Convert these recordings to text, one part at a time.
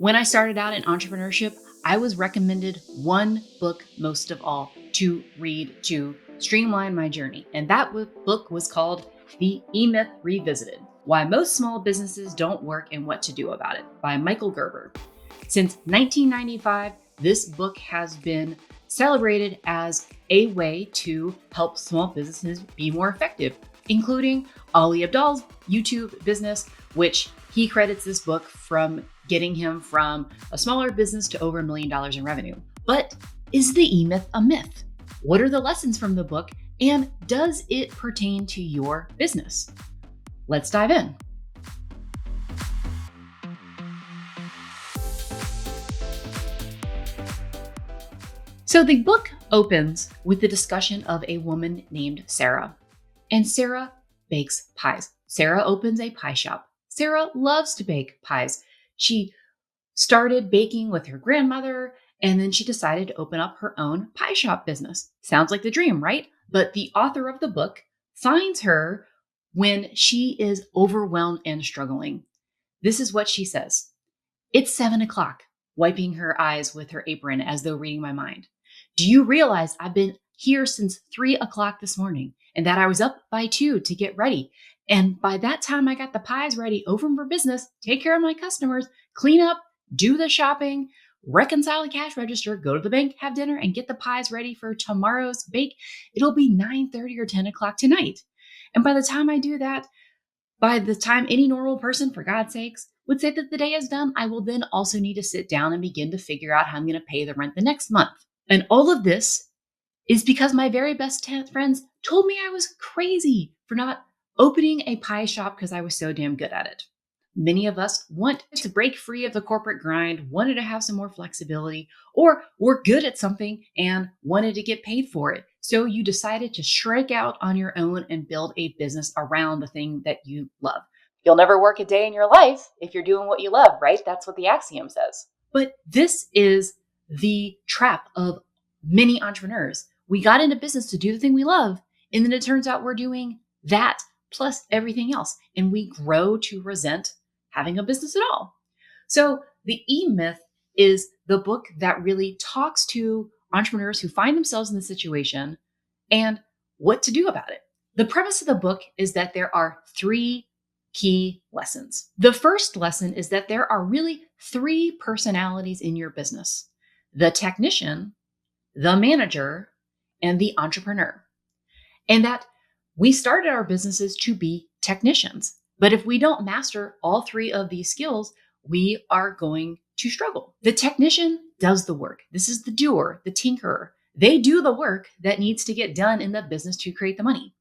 When I started out in entrepreneurship, I was recommended one book most of all to read to streamline my journey. And that book was called The E-Myth Revisited: Why Most Small Businesses Don't Work and What to Do About It by Michael Gerber. Since 1995, this book has been celebrated as a way to help small businesses be more effective, including Ali Abdaal's YouTube business, which he credits this book from getting him from a smaller business to over $1 million in revenue. But is the E-Myth a myth? What are the lessons from the book, and does it pertain to your business? Let's dive in. So the book opens with the discussion of a woman named Sarah, and Sarah bakes pies. Sarah opens a pie shop. Sarah loves to bake pies. She started baking with her grandmother, and then she decided to open up her own pie shop business. Sounds like the dream, right? But the author of the book finds her when she is overwhelmed and struggling. This is what she says. It's 7:00, wiping her eyes with her apron as though reading my mind. Do you realize I've been here since 3:00 this morning, and that I was up by 2 to get ready? And by that time I got the pies ready, open for business, take care of my customers, clean up, do the shopping, reconcile the cash register, go to the bank, have dinner, and get the pies ready for tomorrow's bake. It'll be 9:30 or 10:00 tonight. And by the time I do that, by the time any normal person, for God's sakes, would say that the day is done, I will then also need to sit down and begin to figure out how I'm going to pay the rent the next month. And all of this is because my very best friends told me I was crazy for not opening a pie shop because I was so damn good at it. Many of us want to break free of the corporate grind, wanted to have some more flexibility, or were good at something and wanted to get paid for it. So you decided to strike out on your own and build a business around the thing that you love. You'll never work a day in your life if you're doing what you love, right? That's what the axiom says. But this is the trap of many entrepreneurs. We got into business to do the thing we love, and then it turns out we're doing that plus everything else, and we grow to resent having a business at all. So the E-Myth is the book that really talks to entrepreneurs who find themselves in this situation and what to do about it. The premise of the book is that there are 3 key lessons. The first lesson is that there are really 3 personalities in your business: the technician, the manager, and the entrepreneur. And that we started our businesses to be technicians. But if we don't master all 3 of these skills, we are going to struggle. The technician does the work. This is the doer, the tinkerer. They do the work that needs to get done in the business to create the money.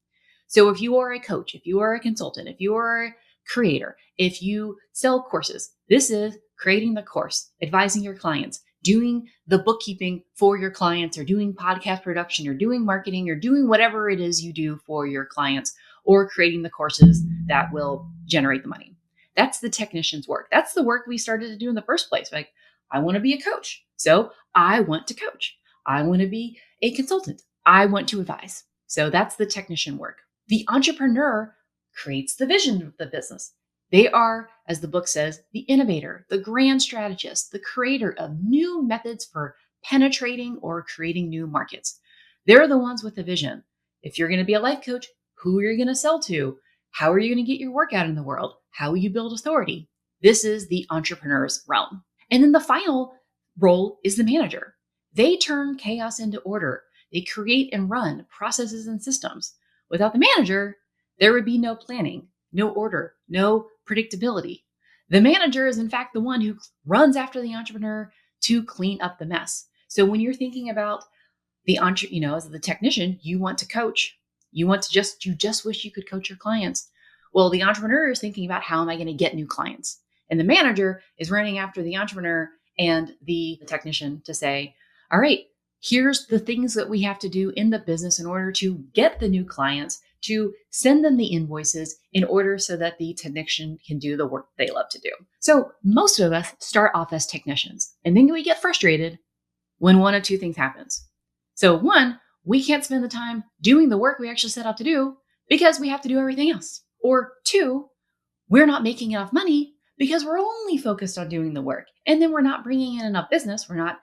So if you are a coach, if you are a consultant, if you are a creator, if you sell courses, this is creating the course, advising your clients, doing the bookkeeping for your clients, or doing podcast production, or doing marketing, or doing whatever it is you do for your clients, or creating the courses that will generate the money. That's the technician's work. That's the work we started to do in the first place. Like, I want to be a coach, so I want to coach. I want to be a consultant. I want to advise. So that's the technician work. The entrepreneur creates the vision of the business. They are, as the book says, the innovator, the grand strategist, the creator of new methods for penetrating or creating new markets. They're the ones with the vision. If you're going to be a life coach, who are you going to sell to? How are you going to get your work out in the world? How will you build authority? This is the entrepreneur's realm. And then the final role is the manager. They turn chaos into order. They create and run processes and systems. Without the manager, there would be no planning, no order, no predictability. The manager is in fact the one who runs after the entrepreneur to clean up the mess. So when you're thinking about the as the technician, you want to coach. You just wish you could coach your clients. Well, the entrepreneur is thinking about, how am I going to get new clients? And the manager is running after the entrepreneur and the technician to say, all right, here's the things that we have to do in the business in order to get the new clients, to send them the invoices in order so that the technician can do the work they love to do. So most of us start off as technicians, and then we get frustrated when one of 2 things happens. So 1, we can't spend the time doing the work we actually set out to do because we have to do everything else. Or 2, we're not making enough money because we're only focused on doing the work. And then we're not bringing in enough business. We're not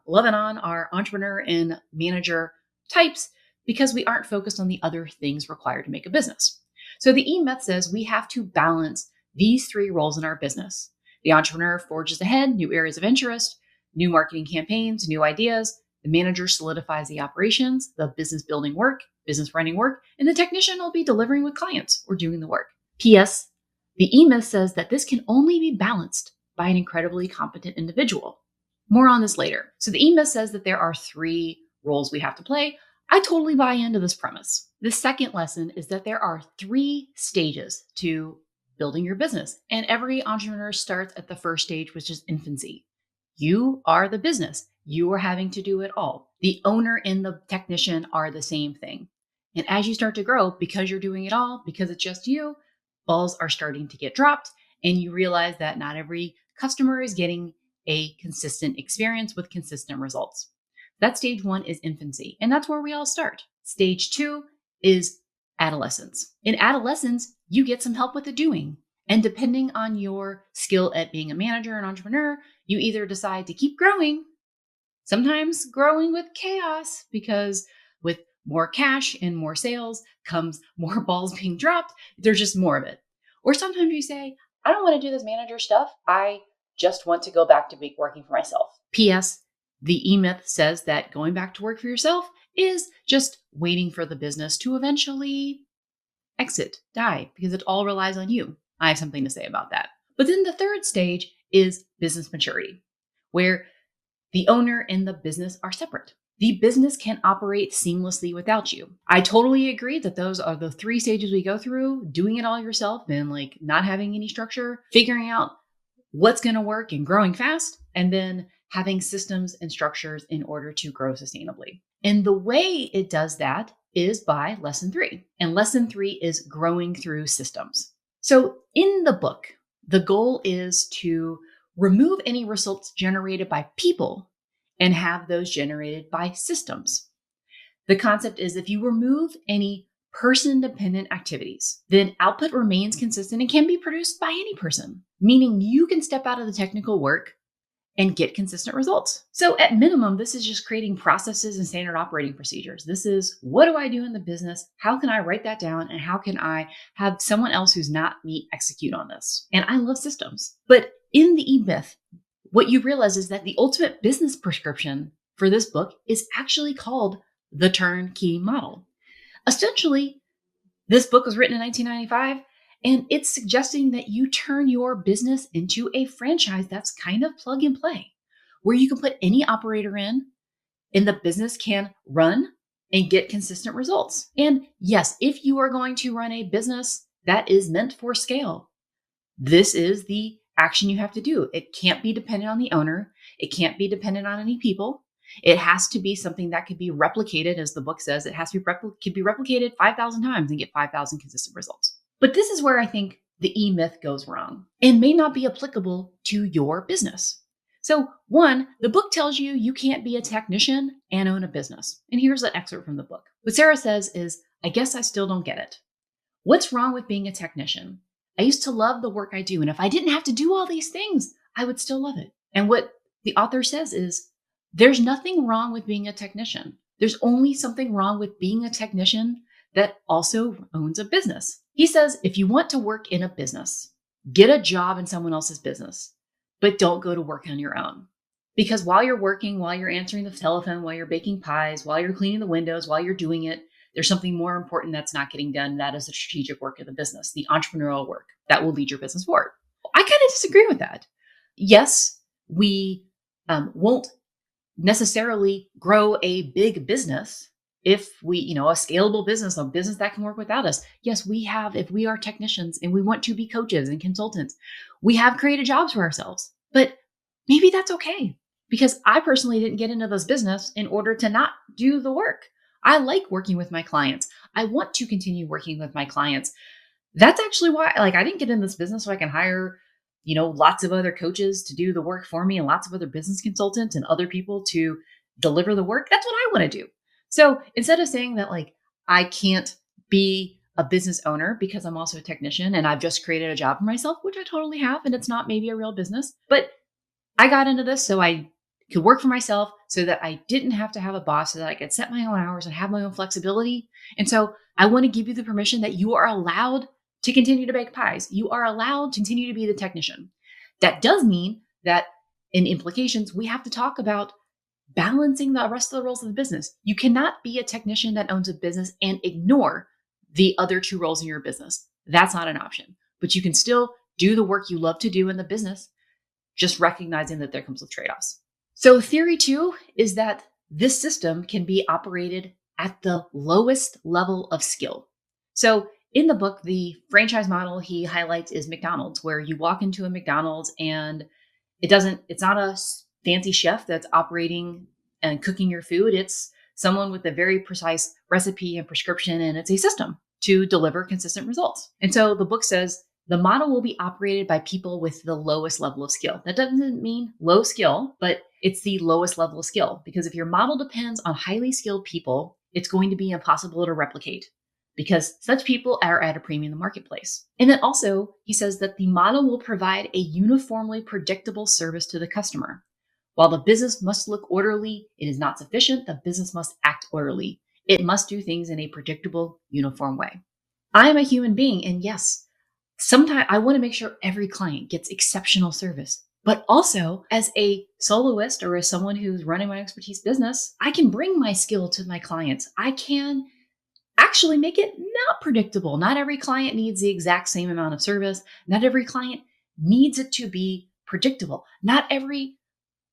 loving on our entrepreneur and manager types because we aren't focused on the other things required to make a business. So the E Myth says we have to balance these three roles in our business. The entrepreneur forges ahead, new areas of interest, new marketing campaigns, new ideas. The manager solidifies the operations, the business building work, business running work, and the technician will be delivering with clients or doing the work. P.S. The E Myth says that this can only be balanced by an incredibly competent individual. More on this later. So the E Myth says that there are three roles we have to play. I totally buy into this premise. The second lesson is that there are three stages to building your business, and every entrepreneur starts at the first stage, which is infancy. You are the business. You are having to do it all. The owner and the technician are the same thing. And as you start to grow, because you're doing it all, because it's just you, balls are starting to get dropped, and you realize that not every customer is getting a consistent experience with consistent results. That stage one is infancy, and that's where we all start. Stage two is adolescence. In adolescence, you get some help with the doing. And depending on your skill at being a manager and entrepreneur, you either decide to keep growing, sometimes growing with chaos, because with more cash and more sales comes more balls being dropped. There's just more of it. Or sometimes you say, I don't want to do this manager stuff. I just want to go back to working for myself. P.S. The E Myth says that going back to work for yourself is just waiting for the business to eventually exit, die, because it all relies on you. I have something to say about that. But then the third stage is business maturity, where the owner and the business are separate. The business can operate seamlessly without you. I totally agree that those are the three stages we go through: doing it all yourself and not having any structure, figuring out what's going to work and growing fast, and then having systems and structures in order to grow sustainably. And the way it does that is by lesson 3. And lesson 3 is growing through systems. So in the book, the goal is to remove any results generated by people and have those generated by systems. The concept is if you remove any person-dependent activities, then output remains consistent and can be produced by any person, meaning you can step out of the technical work and get consistent results. So at minimum, this is just creating processes and standard operating procedures. This is, what do I do in the business? How can I write that down? And how can I have someone else who's not me execute on this? And I love systems. But in the E-Myth, what you realize is that the ultimate business prescription for this book is actually called the turnkey model. Essentially, this book was written in 1995, and it's suggesting that you turn your business into a franchise that's kind of plug and play, where you can put any operator in and the business can run and get consistent results. And yes, if you are going to run a business that is meant for scale, this is the action you have to do. It can't be dependent on the owner. It can't be dependent on any people. It has to be something that could be replicated, as the book says. It has to be replicated 5,000 times and get 5,000 consistent results. But this is where I think the E-Myth goes wrong and may not be applicable to your business. So one, the book tells you you can't be a technician and own a business. And here's an excerpt from the book. What Sarah says is, I guess I still don't get it. What's wrong with being a technician? I used to love the work I do. And if I didn't have to do all these things, I would still love it. And what the author says is, there's nothing wrong with being a technician. There's only something wrong with being a technician that also owns a business. He says, if you want to work in a business, get a job in someone else's business, but don't go to work on your own. Because while you're working, while you're answering the telephone, while you're baking pies, while you're cleaning the windows, while you're doing it, there's something more important that's not getting done. That is the strategic work of the business, the entrepreneurial work that will lead your business forward. I kind of disagree with that. Yes, we won't necessarily grow a big business if we, a scalable business, a business that can work without us. Yes, if we are technicians and we want to be coaches and consultants, we have created jobs for ourselves. But maybe that's okay, because I personally didn't get into this business in order to not do the work. I like working with my clients. I want to continue working with my clients. That's actually why, I didn't get in this business so I can hire lots of other coaches to do the work for me and lots of other business consultants and other people to deliver the work. That's what I want to do. So instead of saying that I can't be a business owner because I'm also a technician and I've just created a job for myself, which I totally have. And it's not maybe a real business, but I got into this so I could work for myself so that I didn't have to have a boss, so that I could set my own hours and have my own flexibility. And so I want to give you the permission that you are allowed to continue to bake pies. You are allowed to continue to be the technician. That does mean that in implications, we have to talk about balancing the rest of the roles of the business. You cannot be a technician that owns a business and ignore the other two roles in your business. That's not an option, but you can still do the work you love to do in the business, just recognizing that there comes with trade-offs. So theory 2 is that this system can be operated at the lowest level of skill. So in the book, the franchise model he highlights is McDonald's, where you walk into a McDonald's and it's not a fancy chef that's operating and cooking your food. It's someone with a very precise recipe and prescription, and it's a system to deliver consistent results. And so the book says the model will be operated by people with the lowest level of skill. That doesn't mean low skill, but it's the lowest level of skill. Because if your model depends on highly skilled people, it's going to be impossible to replicate because such people are at a premium in the marketplace. And then also, he says that the model will provide a uniformly predictable service to the customer. While the business must look orderly, it is not sufficient. The business must act orderly. It must do things in a predictable, uniform way. I am a human being, and yes, sometimes I want to make sure every client gets exceptional service. But also, as a soloist or as someone who's running my expertise business, I can bring my skill to my clients. I can actually make it not predictable. Not every client needs the exact same amount of service. Not every client needs it to be predictable. Not every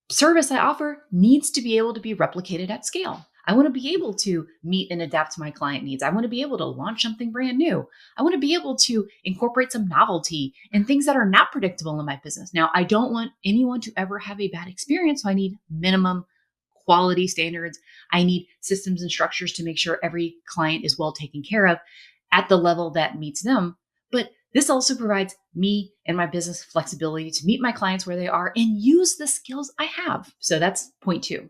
service I offer needs to be able to be replicated at scale. I want to be able to meet and adapt to my client needs. I want to be able to launch something brand new. I want to be able to incorporate some novelty and things that are not predictable in my business. Now, I don't want anyone to ever have a bad experience, so I need minimum quality standards. I need systems and structures to make sure every client is well taken care of at the level that meets them. But this also provides me and my business flexibility to meet my clients where they are and use the skills I have. So that's point 2.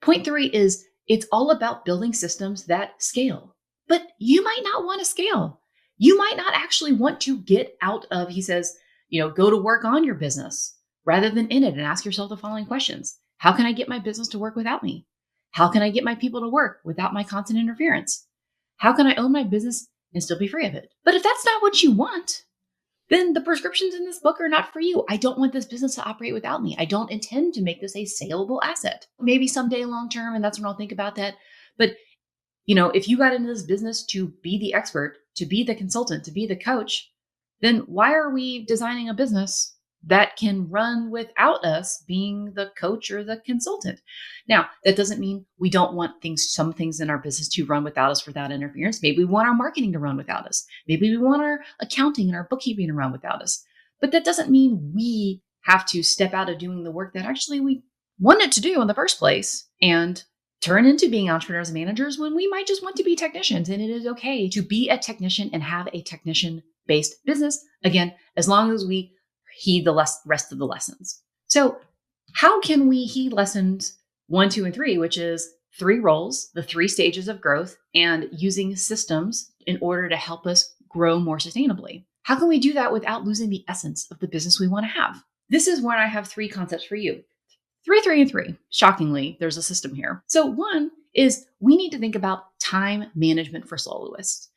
Point 3 is it's all about building systems that scale. But you might not want to scale. You might not actually want to get out of, he says, go to work on your business rather than in it, and ask yourself the following questions. How can I get my business to work without me? How can I get my people to work without my constant interference? How can I own my business and still be free of it? But if that's not what you want, then the prescriptions in this book are not for you. I don't want this business to operate without me. I don't intend to make this a saleable asset. Maybe someday long term, and that's when I'll think about that. But, if you got into this business to be the expert, to be the consultant, to be the coach, then why are we designing a business that can run without us being the coach or the consultant? Now, that doesn't mean we don't want some things in our business to run without us without interference. Maybe we want our marketing to run without us. Maybe we want our accounting and our bookkeeping to run without us. But that doesn't mean we have to step out of doing the work that actually we wanted to do in the first place and turn into being entrepreneurs and managers when we might just want to be technicians. And it is okay to be a technician and have a technician-based business. Again, as long as we heed the rest of the lessons. So how can we heed lessons 1, 2, and 3, which is 3 roles, the 3 stages of growth, and using systems in order to help us grow more sustainably? How can we do that without losing the essence of the business we want to have? This is where I have 3 concepts for you. 3, 3, and 3. Shockingly, there's a system here. So 1 is we need to think about time management for soloists.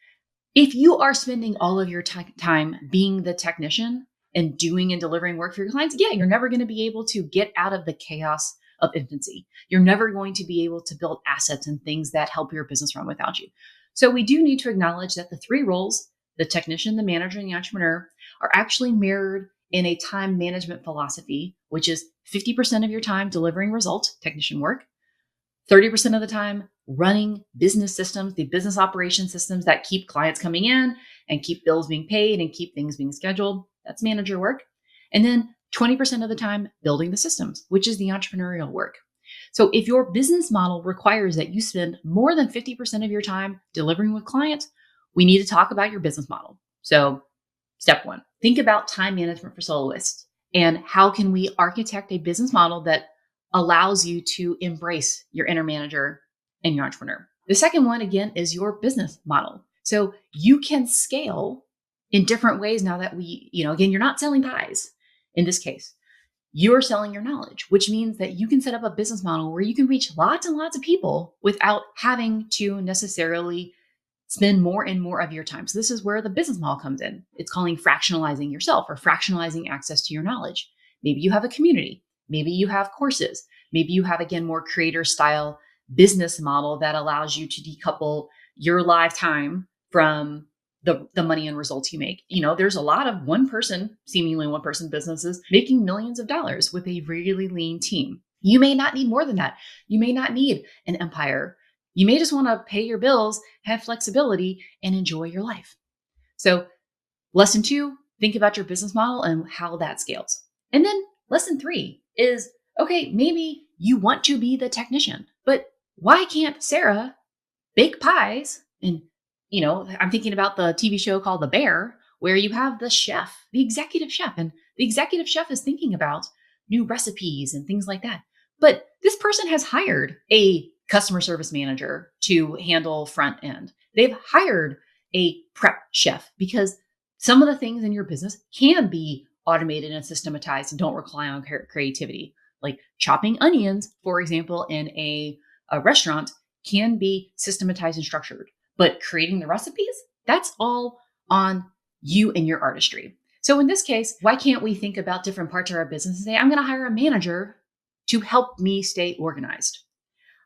If you are spending all of your time being the technician and doing and delivering work for your clients, you're never going to be able to get out of the chaos of infancy. You're never going to be able to build assets and things that help your business run without you. So we do need to acknowledge that the 3 roles, the technician, the manager, and the entrepreneur, are actually mirrored in a time management philosophy, which is 50% of your time delivering results, technician work, 30% of the time running business systems, the business operation systems that keep clients coming in and keep bills being paid and keep things being scheduled. That's manager work. And then 20% of the time building the systems, which is the entrepreneurial work. So if your business model requires that you spend more than 50% of your time delivering with clients, we need to talk about your business model. So step 1, think about time management for soloists and how can we architect a business model that allows you to embrace your inner manager and your entrepreneur. The second one, again, is your business model. So you can scale in different ways now that again, you're not selling pies in this case. You're selling your knowledge, which means that you can set up a business model where you can reach lots and lots of people without having to necessarily spend more and more of your time. So this is where the business model comes in. It's calling fractionalizing yourself or fractionalizing access to your knowledge. Maybe you have a community. Maybe you have courses. Maybe you have, again, more creator style business model that allows you to decouple your live time from the money and results you make. There's a lot of seemingly one person businesses making millions of dollars with a really lean team. You may not need more than that. You may not need an empire. You may just want to pay your bills, have flexibility, and enjoy your life. So lesson 2, think about your business model and how that scales. And then lesson 3 is, okay, maybe you want to be the technician, but why can't Sarah bake pies? And I'm thinking about the TV show called The Bear, where you have the chef, the executive chef, and the executive chef is thinking about new recipes and things like that. But this person has hired a customer service manager to handle front end. They've hired a prep chef because some of the things in your business can be automated and systematized and don't rely on creativity. Like chopping onions, for example, in a restaurant can be systematized and structured. But creating the recipes, that's all on you and your artistry. So in this case, why can't we think about different parts of our business and say, I'm going to hire a manager to help me stay organized.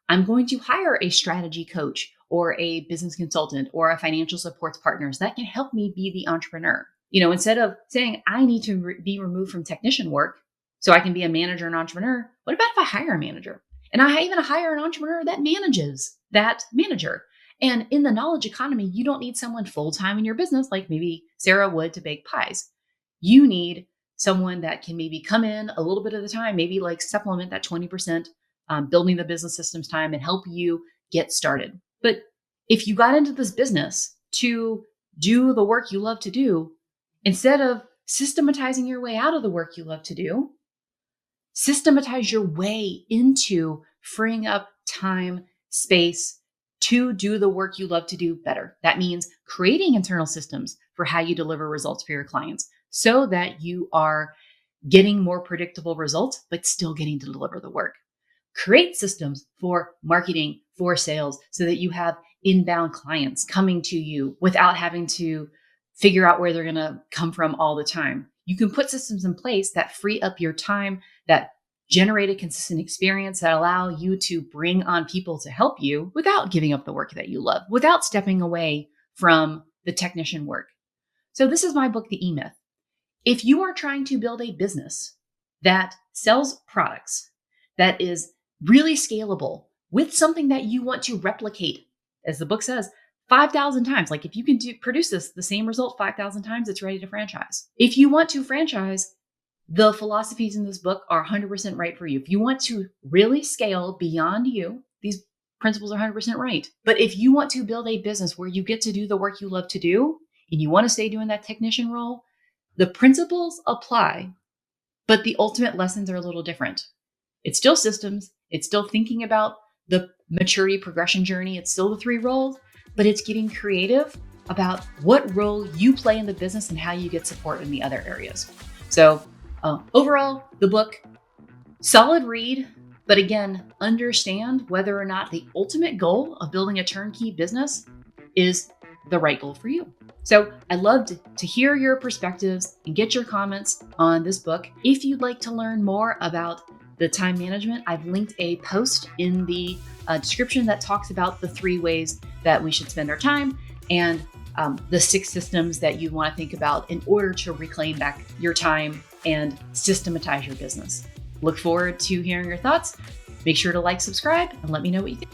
I'm going to hire a strategy coach or a business consultant or a financial supports partners that can help me be the entrepreneur. Instead of saying I need to be removed from technician work so I can be a manager and entrepreneur, what about if I hire a manager? And I even hire an entrepreneur that manages that manager. And in the knowledge economy, you don't need someone full-time in your business like maybe Sarah would to bake pies. You need someone that can maybe come in a little bit of the time, maybe like supplement that 20% building the business systems time and help you get started. But if you got into this business to do the work you love to do, instead of systematizing your way out of the work you love to do, systematize your way into freeing up time, space to do the work you love to do better. That means creating internal systems for how you deliver results for your clients so that you are getting more predictable results, but still getting to deliver the work. Create systems for marketing, for sales, so that you have inbound clients coming to you without having to figure out where they're going to come from all the time. You can put systems in place that free up your time, that generate a consistent experience, that allow you to bring on people to help you without giving up the work that you love, without stepping away from the technician work. So this is my book, The E-Myth. If you are trying to build a business that sells products, that is really scalable with something that you want to replicate, as the book says, 5,000 times. Like if you can produce the same result 5,000 times, it's ready to franchise. If you want to franchise, the philosophies in this book are 100% right for you. If you want to really scale beyond you, these principles are 100% right. But if you want to build a business where you get to do the work you love to do, and you want to stay doing that technician role, the principles apply, but the ultimate lessons are a little different. It's still systems. It's still thinking about the maturity progression journey. It's still the 3 roles, but it's getting creative about what role you play in the business and how you get support in the other areas. So overall, the book, solid read, but again, understand whether or not the ultimate goal of building a turnkey business is the right goal for you. So I'd love to hear your perspectives and get your comments on this book. If you'd like to learn more about the time management, I've linked a post in the description that talks about the 3 ways that we should spend our time and the 6 systems that you want to think about in order to reclaim back your time and systematize your business. Look forward to hearing your thoughts. Make sure to like, subscribe, and let me know what you think.